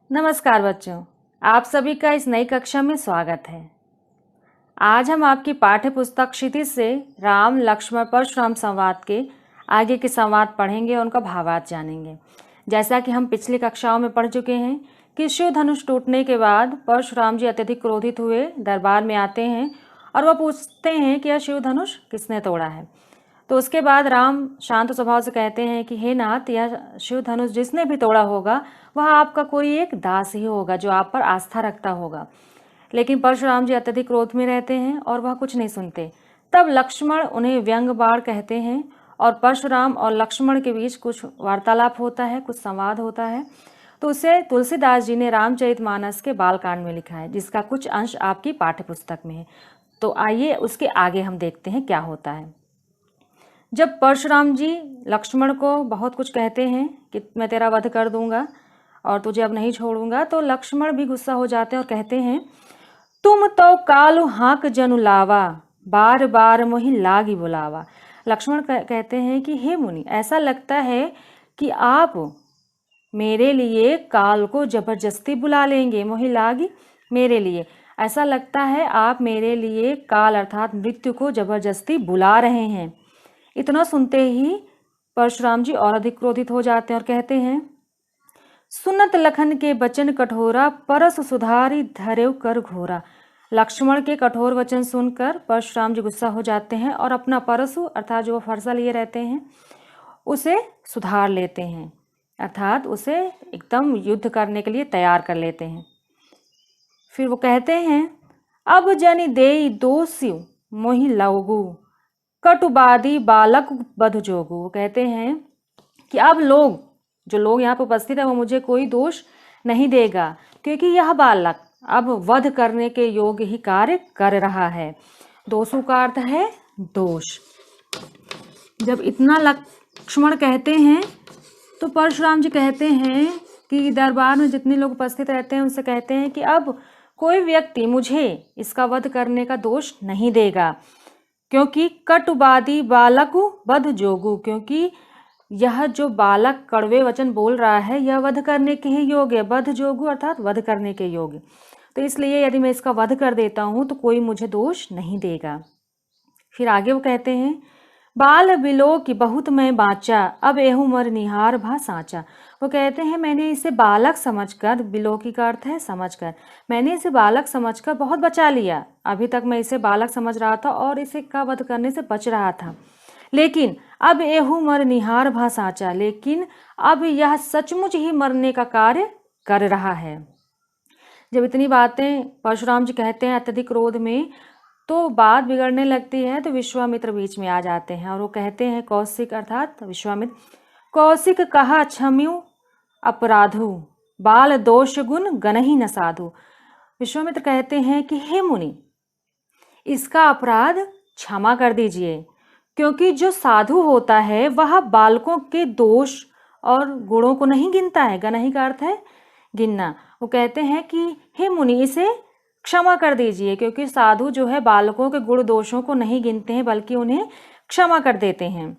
नमस्कार बच्चों, आप सभी का इस नई कक्षा में स्वागत है। आज हम आपकी पाठ्य पुस्तक क्षितिज से राम लक्ष्मण परशुराम संवाद के आगे के संवाद पढ़ेंगे और उनका भावार्थ जानेंगे। जैसा कि हम पिछली कक्षाओं में पढ़ चुके हैं कि शिव धनुष टूटने के बाद परशुराम जी अत्यधिक क्रोधित हुए दरबार में आते हैं और वह पूछते हैं कि यह शिव धनुष किसने तोड़ा है। तो उसके बाद राम शांत स्वभाव से कहते हैं कि हे नाथ, यह शिव धनुष जिसने भी तोड़ा होगा वह आपका कोई एक दास ही होगा जो आप पर आस्था रखता होगा। लेकिन परशुराम जी अत्यधिक क्रोध में रहते हैं और वह कुछ नहीं सुनते। तब लक्ष्मण उन्हें व्यंग बाण कहते हैं और परशुराम और लक्ष्मण के बीच कुछ वार्तालाप होता है, कुछ संवाद होता है। तो उसे तुलसीदास जी ने रामचरितमानस के बालकांड में लिखा है, जिसका कुछ अंश आपकी पाठ्य पुस्तक में है। तो आइए उसके आगे हम देखते हैं क्या होता है। जब परशुराम जी लक्ष्मण को बहुत कुछ कहते हैं कि मैं तेरा वध कर दूंगा और तुझे अब नहीं छोड़ूंगा, तो लक्ष्मण भी गुस्सा हो जाते हैं और कहते हैं, तुम तो कालू हाँक जनु लावा, बार बार मोहि लागी बुलावा। लक्ष्मण कहते हैं कि हे मुनि, ऐसा लगता है कि आप मेरे लिए काल को जबरदस्ती बुला लेंगे। मोहि लागी, मेरे लिए ऐसा लगता है आप मेरे लिए काल अर्थात मृत्यु को जबरदस्ती बुला रहे हैं। इतना सुनते ही परशुराम जी और अधिक क्रोधित हो जाते हैं और कहते हैं, सुनत लखन के बचन कठोरा, परस सुधारी धरेव कर घोरा। लक्ष्मण के कठोर वचन सुनकर परशुराम जी गुस्सा हो जाते हैं और अपना परशु अर्थात जो फरसा लिए रहते हैं उसे सुधार लेते हैं, अर्थात उसे एकदम युद्ध करने के लिए तैयार कर लेते हैं। फिर वो कहते हैं, अब जनि देई दोषियो मोहि लवगु, कटुबादी बालक बध जोगु। वो कहते हैं कि अब जो लोग यहाँ पर उपस्थित है वो मुझे कोई दोष नहीं देगा, क्योंकि यह बालक अब वध करने के योग्य ही कार्य कर रहा है। दोषों का अर्थ है दोष। जब इतना लक्ष्मण कहते हैं तो परशुराम जी कहते हैं कि दरबार में जितने लोग उपस्थित रहते हैं उनसे कहते हैं कि अब कोई व्यक्ति मुझे इसका वध करने का दोष नहीं देगा, क्योंकि कटुबादी बालक वध जोगु, क्योंकि यह जो बालक कड़वे वचन बोल रहा है यह वध करने के ही योग्य, वध जोगु अर्थात वध करने के योग्य। तो इसलिए यदि मैं इसका वध कर देता हूँ तो कोई मुझे दोष नहीं देगा। फिर आगे वो कहते हैं, बाल बिलो की बहुत मैं बाँचा, अब एहू मर निहार भा साँचा। वो कहते हैं मैंने इसे बालक समझकर, बिलोकी का अर्थ है समझकर, मैंने इसे बालक समझकर बहुत बचा लिया। अभी तक मैं इसे बालक समझ रहा था और इसे का वध करने से बच रहा था, लेकिन अब एहू मर निहार भा साँचा, लेकिन अब यह सचमुच ही मरने का कार्य कर रहा है। जब इतनी बातें परशुराम जी कहते हैं अत्यधिक क्रोध में, तो बात बिगड़ने लगती है। तो विश्वामित्र बीच में आ जाते हैं और वो कहते हैं, कौशिक अर्थात विश्वामित्र, कौशिक कहा क्षम्यु अपराधु, बाल दोष गुण गनहि न साधु। विश्वामित्र कहते हैं कि हे मुनि, इसका अपराध क्षमा कर दीजिए, क्योंकि जो साधु होता है वह बालकों के दोष और गुणों को नहीं गिनता है। गनहि का अर्थ है गिनना। वो कहते हैं कि हे मुनि, इसे क्षमा कर दीजिए, क्योंकि साधु जो है बालकों के गुण दोषों को नहीं गिनते हैं बल्कि उन्हें क्षमा कर देते हैं।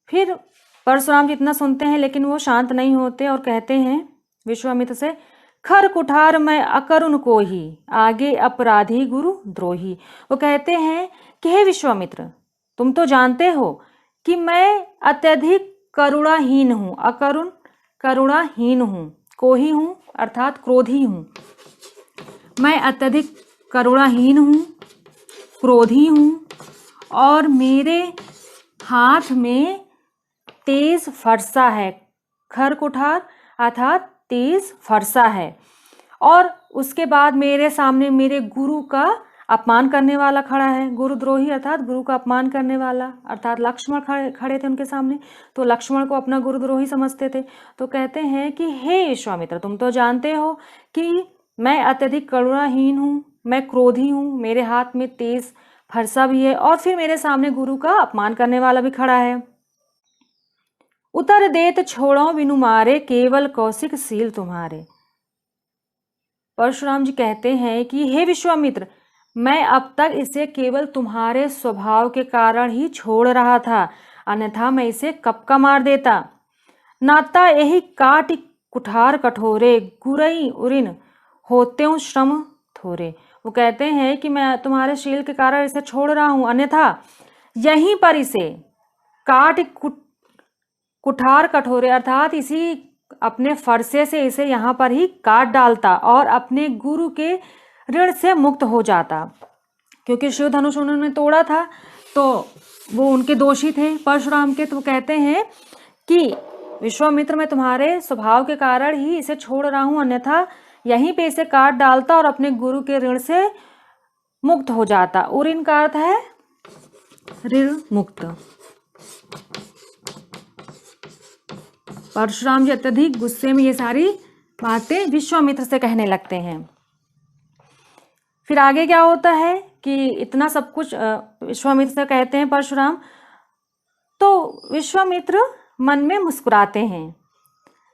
फिर परशुराम जी इतना सुनते हैं लेकिन वो शांत नहीं होते और कहते हैं विश्वामित्र से, खर कुठार मैं अकरुण को ही, आगे अपराधी गुरु द्रोही। वो कहते हैं कि हे विश्वामित्र, तुम तो जानते हो कि मैं अत्यधिक करुणाहीन हूँ। अकरुण करुणाहीन हूँ, कोही हूँ अर्थात क्रोधी हूँ। मैं अत्यधिक करुणाहीन हूँ, क्रोधी हूँ और मेरे हाथ में तेज फरसा है। खर कुठार अर्थात तेज फरसा है। और उसके बाद मेरे सामने मेरे गुरु का अपमान करने वाला खड़ा है। गुरुद्रोही अर्थात गुरु का अपमान करने वाला, अर्थात लक्ष्मण खड़े थे उनके सामने, तो लक्ष्मण को अपना गुरुद्रोही समझते थे। तो कहते हैं कि हे विश्वामित्र, तुम तो जानते हो कि मैं अत्यधिक करुणाहीन हूँ, मैं क्रोधी हूँ, मेरे हाथ में तेज फरसा भी है और फिर मेरे सामने गुरु का अपमान करने वाला भी खड़ा है। उतर देत छोड़ो बिनु मारे, केवल कौशिक सील तुम्हारे। परशुराम जी कहते हैं कि हे विश्वामित्र, मैं अब तक इसे केवल तुम्हारे स्वभाव के कारण ही छोड़ रहा था, अन्यथा मैं इसे कब का मार देता। नाता यही काट कुठार कठोरे गुरई उरिन होत्यों श्रम थोरे। वो कहते हैं कि मैं तुम्हारे शील के कारण इसे छोड़ रहा हूं, अन्यथा यहीं पर इसे काट कुठार कठोरे अर्थात इसी अपने फरसे से इसे यहाँ पर ही काट डालता और अपने गुरु के ऋण से मुक्त हो जाता। क्योंकि शिव धनुष उन्होंने तोड़ा था तो वो उनके दोषी थे परशुराम के। तो वो कहते हैं कि विश्वामित्र मैं तुम्हारे स्वभाव के कारण ही इसे छोड़ रहा हूं, अन्यथा यहीं पे इसे काट डालता और अपने गुरु के ऋण से मुक्त हो जाता। और इनका अर्थ है ऋण मुक्त। परशुराम जी अत्यधिक गुस्से में ये सारी बातें विश्वामित्र से कहने लगते हैं। फिर आगे क्या होता है कि इतना सब कुछ विश्वामित्र से कहते हैं परशुराम, तो विश्वामित्र मन में मुस्कुराते हैं।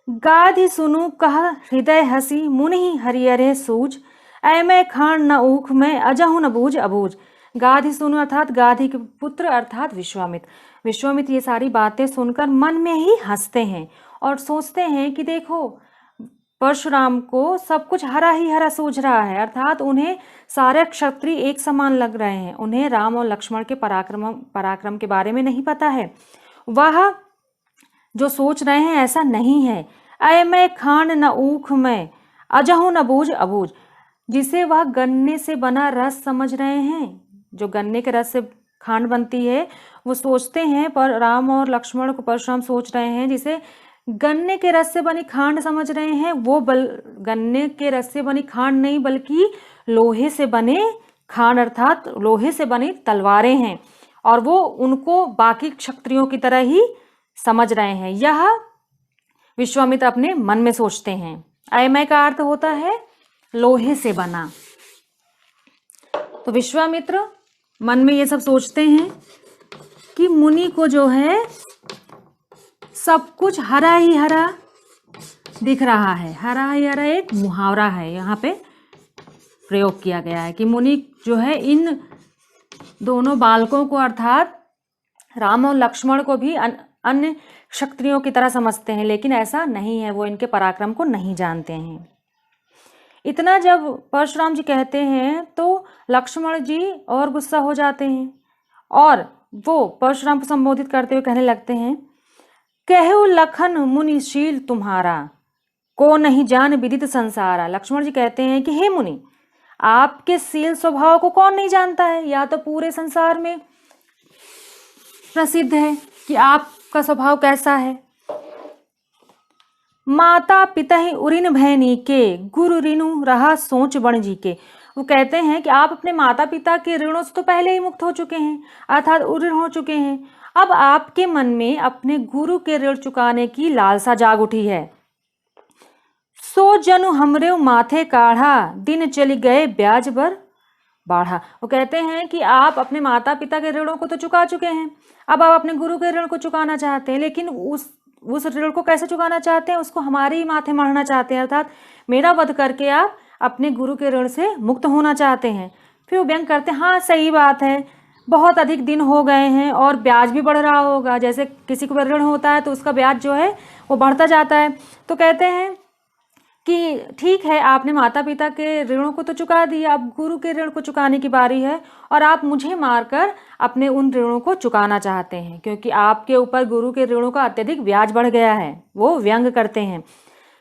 गाधि सुनु कह हृदय हसी मुनि हरियरे सूझ, ऐ मैं खान न ऊख में अजहु न बूझ अबूझ। गाधि सुनु अर्थात गाधि के पुत्र अर्थात विश्वामित्र। विश्वामित्र ये सारी बातें सुनकर मन में ही हंसते हैं और सोचते हैं कि देखो परशुराम को सब कुछ हरा ही हरा सूझ रहा है, अर्थात उन्हें सारे क्षत्रिय एक समान लग रहे हैं। उन्हें राम और लक्ष्मण के पराक्रम के बारे में नहीं पता है। वह जो सोच रहे हैं ऐसा नहीं है। ऐ मैं खान न ऊख में अजहु न बूझ अबूझ, जिसे वह गन्ने से बना रस समझ रहे हैं, जो गन्ने के रस से खांड बनती है, वो सोचते हैं। पर राम और लक्ष्मण को परशुराम सोच रहे हैं जिसे गन्ने के रस से बनी खांड समझ रहे हैं, वो गन्ने के रस से बनी खांड नहीं बल्कि लोहे से बने खांड अर्थात लोहे से बनी तलवारें हैं, और वो उनको बाकी क्षत्रियों की तरह ही समझ रहे हैं। यह विश्वामित्र अपने मन में सोचते हैं। अयमय का अर्थ होता है लोहे से बना। तो विश्वामित्र मन में ये सब सोचते हैं कि मुनि को जो है सब कुछ हरा ही हरा दिख रहा है। हरा ही हरा एक मुहावरा है, यहाँ पे प्रयोग किया गया है कि मुनि जो है इन दोनों बालकों को अर्थात राम और लक्ष्मण को भी अन्य क्षत्रियों की तरह समझते हैं, लेकिन ऐसा नहीं है, वो इनके पराक्रम को नहीं जानते हैं। इतना जब परशुराम जी कहते हैं तो लक्ष्मण जी और गुस्सा हो जाते हैं और वो परशुराम को संबोधित करते हुए कहने लगते हैं, कहु लखन मुनिशील तुम्हारा, को नहीं जान विदित संसारा। लक्ष्मण जी कहते हैं कि हे मुनि, आपके शील स्वभाव को कौन नहीं जानता है, या तो पूरे संसार में प्रसिद्ध है कि आपका स्वभाव कैसा है। माता पिता ही उरिन भैनी के, गुरु ऋणु रहा सोच बण जी के। वो कहते हैं कि आप अपने माता पिता के ऋणों से तो पहले ही मुक्त हो चुके हैं, अर्थात उऋण हो चुके हैं। अब आपके मन में अपने गुरु के ऋण चुकाने की लालसा जाग उठी है। सो जनु हमरे माथे काढ़ा, दिन चली गए ब्याज बर बाढ़ा। वो कहते हैं कि आप अपने माता पिता के ऋणों को तो चुका चुके हैं, अब आप अपने गुरु के ऋण को चुकाना चाहते हैं, लेकिन उस ऋण को कैसे चुकाना चाहते हैं, उसको हमारे ही माथे मढ़ना चाहते हैं, अर्थात मेरा वध करके आप अपने गुरु के ऋण से मुक्त होना चाहते हैं। फिर वो व्यंग करते हैं, हाँ सही बात है, बहुत अधिक दिन हो गए हैं और ब्याज भी बढ़ रहा होगा। जैसे किसी को ऋण होता है तो उसका ब्याज जो है वो बढ़ता जाता है। तो कहते हैं कि ठीक है, आपने माता पिता के ऋणों को तो चुका दिया, अब गुरु के ऋण को चुकाने की बारी है, और आप मुझे मारकर अपने उन ऋणों को चुकाना चाहते हैं, क्योंकि आपके ऊपर गुरु के ऋणों का अत्यधिक ब्याज बढ़ गया है। वो व्यंग करते हैं।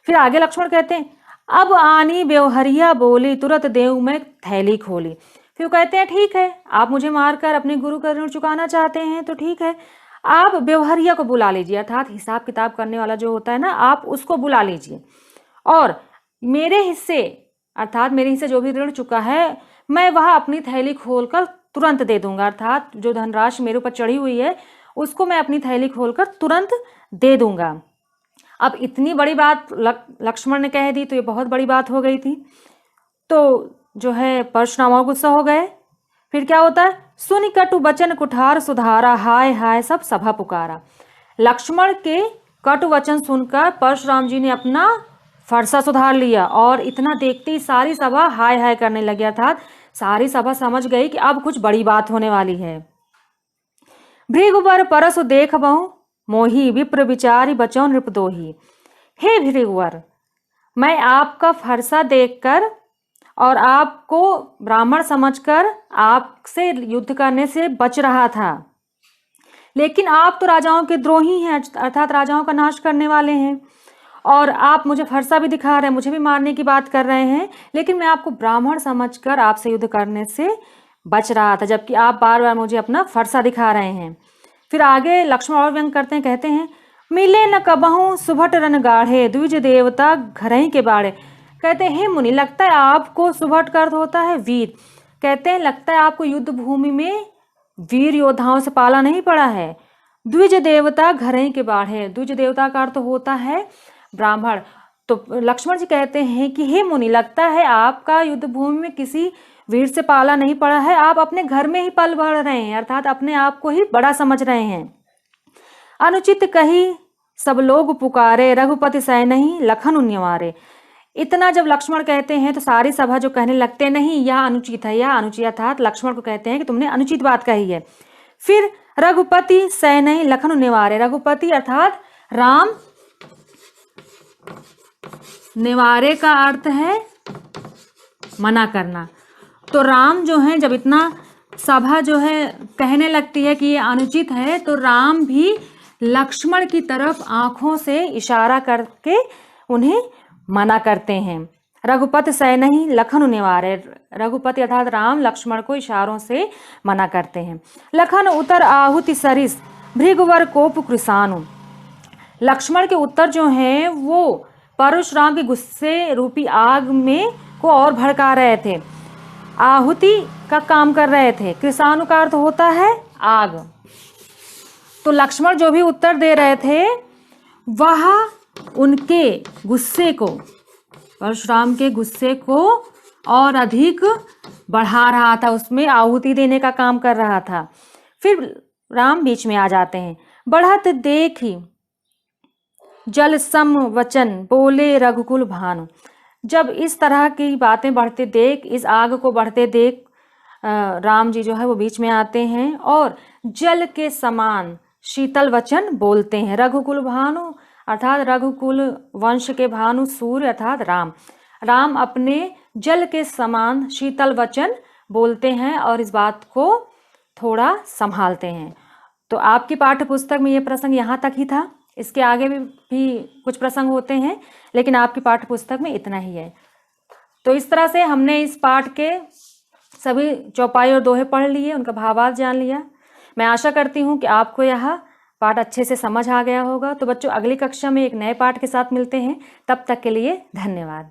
फिर आगे लक्ष्मण कहते हैं, अब आनी व्यवहरिया बोली, तुरंत देव में थैली खोली। फिर कहते हैं ठीक है, आप मुझे मारकर अपने गुरु का ऋण चुकाना चाहते हैं तो ठीक है, आप व्यवहरिया को बुला लीजिए, अर्थात हिसाब किताब करने वाला जो होता है ना, आप उसको बुला लीजिए, और मेरे हिस्से अर्थात मेरे हिस्से जो भी ऋण चुका है मैं वह अपनी थैली खोलकर तुरंत दे दूंगा, अर्थात जो धनराशि मेरे ऊपर चढ़ी हुई है उसको मैं अपनी थैली खोलकर तुरंत दे दूंगा। अब इतनी बड़ी बात लक्ष्मण ने कह दी तो ये बहुत बड़ी बात हो गई थी। तो जो है परशुराम और गुस्सा हो गए। फिर क्या होता है, सुनि कटु वचन कुठार सुधारा, हाय हाय सब सभा पुकारा। लक्ष्मण के कटु वचन सुनकर परशुराम जी ने अपना फरसा सुधार लिया और इतना देखते ही सारी सभा हाय हाय करने लगी, अर्थात सारी सभा समझ गई कि अब कुछ बड़ी बात होने वाली है। भृगुवर परसु देख बहु मोही, विप्र विचारी बचौ नृपदोही। हे भृगुवर, मैं आपका फरसा देखकर और आपको ब्राह्मण समझकर आपसे युद्ध करने से बच रहा था, लेकिन आप तो राजाओं के द्रोही हैं, अर्थात राजाओं का नाश करने वाले हैं, और आप मुझे फरसा भी दिखा रहे हैं, मुझे भी मारने की बात कर रहे हैं, लेकिन मैं आपको ब्राह्मण समझकर आपसे युद्ध करने से बच रहा था, जबकि आप बार बार मुझे अपना फरसा दिखा रहे हैं। फिर आगे लक्ष्मण और व्यंग करते हैं, कहते हैं मिले न कबहूँ सुभट रन गाढ़े, द्विज देवता घरही के बाड़े। कहते हैं मुनि, लगता है आपको, सुभट का अर्थ होता है वीर, कहते हैं लगता है आपको युद्ध भूमि में वीर योद्धाओं से पाला नहीं पड़ा है। द्विज देवता घरही के बाढ़े, द्विज देवता का अर्थ होता है ब्राह्मण। तो लक्ष्मण जी कहते हैं कि हे मुनि, लगता है आपका युद्ध भूमि में किसी वीर से पाला नहीं पड़ा है, आप अपने घर में ही पल बढ़ रहे हैं, अर्थात अपने आप को ही बड़ा समझ रहे हैं। अनुचित कही सब लोग पुकारे, रघुपति सह नहीं लखन न्यवारे। इतना जब लक्ष्मण कहते हैं तो सारी सभा जो कहने लगते नहीं यह अनुचित है, यह अनुचित, अर्थात लक्ष्मण को कहते हैं कि तुमने अनुचित बात कही है। फिर रघुपति सह नहीं लखन निवारे, रघुपति अर्थात राम, निवारे का अर्थ है मना करना। तो राम जो है, जब इतना सभा जो है कहने लगती है कि ये अनुचित है, तो राम भी लक्ष्मण की तरफ आंखों से इशारा करके उन्हें मना करते हैं। रघुपति सह नहीं लखन निवारे, रघुपति अर्थात राम लक्ष्मण को इशारों से मना करते हैं। लखन उतर आहुति सरिस, भृगुवर कोप कृसानु। लक्ष्मण के उत्तर जो हैं वो परशुराम के गुस्से रूपी आग में को और भड़का रहे थे, आहुति का काम कर रहे थे। कृसानु का अर्थ होता है आग। तो लक्ष्मण जो भी उत्तर दे रहे थे वह उनके गुस्से को, परशुराम के गुस्से को और अधिक बढ़ा रहा था, उसमें आहुति देने का काम कर रहा था। फिर राम बीच में आ जाते हैं। बढ़त देखी जल सम वचन, बोले रघुकुल भानु। जब इस तरह की बातें बढ़ते देख, इस आग को बढ़ते देख राम जी जो है वो बीच में आते हैं और जल के समान शीतल वचन बोलते हैं। रघुकुल भानु अर्थात रघुकुल वंश के भानु सूर्य अर्थात राम, राम अपने जल के समान शीतल वचन बोलते हैं और इस बात को थोड़ा संभालते हैं। तो आपकी पाठ्य पुस्तक में ये प्रसंग यहाँ तक ही था, इसके आगे भी कुछ प्रसंग होते हैं, लेकिन आपकी पाठ्य पुस्तक में इतना ही है। तो इस तरह से हमने इस पाठ के सभी चौपाई और दोहे पढ़ लिए, उनका भावार्थ जान लिया। मैं आशा करती हूँ कि आपको यह पाठ अच्छे से समझ आ गया होगा। तो बच्चों, अगली कक्षा में एक नए पाठ के साथ मिलते हैं, तब तक के लिए धन्यवाद।